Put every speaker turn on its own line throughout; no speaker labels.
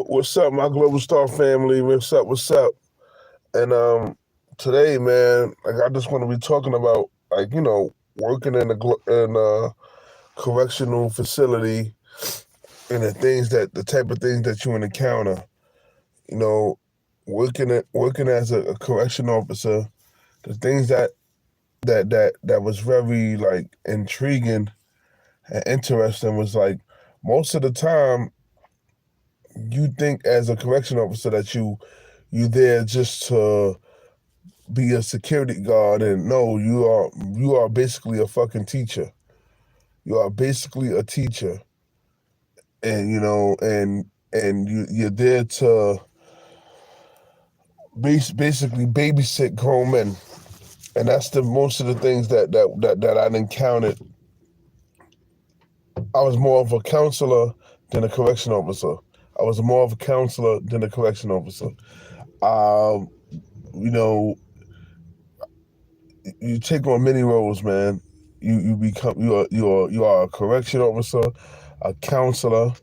What's up, my Global Star family? What's up? What's up? And today, man, like I just want to be talking about, like, working in a correctional facility and the type of things that you encounter. You know, working as a correction officer, the things that was very like intriguing and interesting was like most of the time you think as a correction officer that you there just to be a security guard, and no, you are basically a fucking teacher. You are basically a teacher, and you're there to basically babysit grown men, and that's the most of the things that I've encountered. I was more of a counselor than a correction officer. I was more of a counselor than a correction officer. Um, you know, you take on many roles, man. You are a correction officer, a counselor,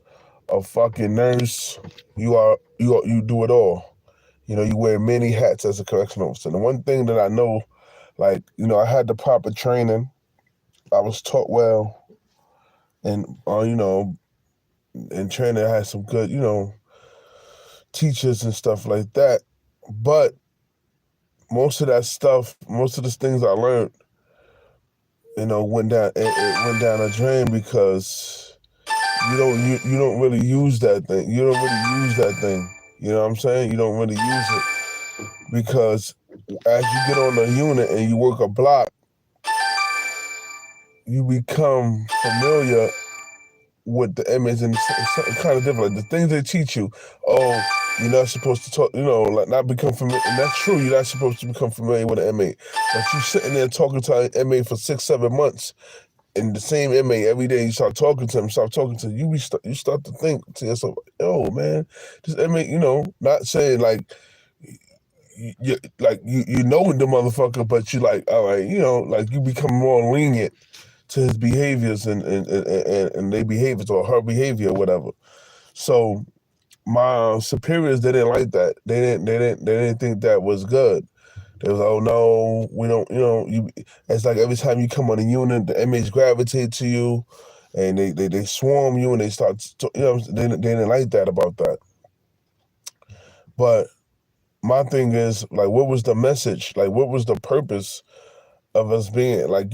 a fucking nurse. You do it all. You wear many hats as a correction officer. And the one thing that I know, like, I had the proper training. I was taught well, and and training, I had some good, teachers and stuff like that. But most of that stuff, most of the things I learned, went down. It went down a drain because you don't really use that thing. You don't really use that thing. You know what I'm saying? You don't really use it because as you get on a unit and you work a block, you become familiar with the image, and it's something kind of different. Like the things they teach you, oh, you're not supposed to talk, like not become familiar. And that's true. You're not supposed to become familiar with an inmate. But you sitting there talking to an inmate for 6, 7 months, and the same inmate every day, you start talking to him, you start to think to yourself, oh man, this inmate, not saying like you know the motherfucker, but you like, all right, like you become more lenient to his behaviors and their behaviors or her behavior or whatever. So my superiors, they didn't like that. They didn't think that was good. They was like, oh no, we don't, it's like every time you come on a unit, the inmates gravitate to you and they swarm you and they start, they didn't like that about that. But my thing is, like, what was the message? Like, what was the purpose of us being, like,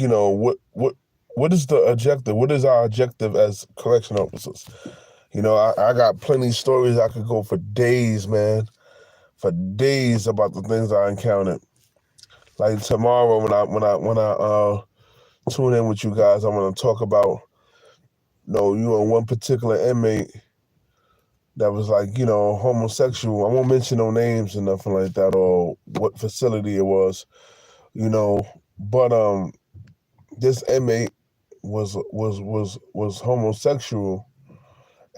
what is the objective? What is our objective as correction officers? I got plenty of stories. I could go for days, man, for days about the things I encountered. Like tomorrow, when I tune in with you guys, I'm gonna talk about, you and one particular inmate that was like, homosexual. I won't mention no names or nothing like that or what facility it was, but this inmate was homosexual,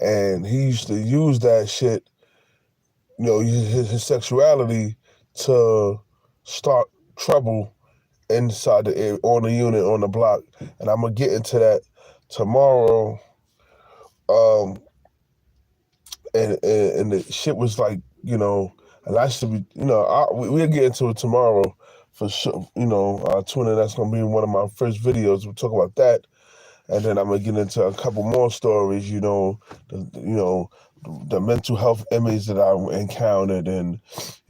and he used to use that shit, his sexuality to start trouble inside on the unit, on the block. And I'm gonna get into that tomorrow. And the shit was like, and I should be, we'll get into it tomorrow for sure. Tune in. That's gonna be one of my first videos. We'll talk about that, and then I'm gonna get into a couple more stories. The mental health inmates that I encountered, and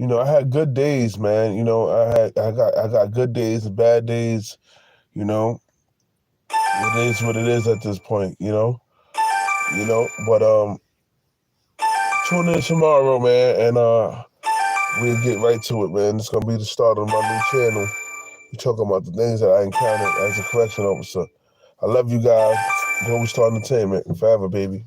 I had good days, man. I got good days and bad days. It is what it is at this point. But tune in tomorrow, man, and we'll get right to it, man. It's gonna be the start of my new channel. We're talking about the things that I encountered as a correction officer. I love you guys. Global Star Entertainment forever, baby.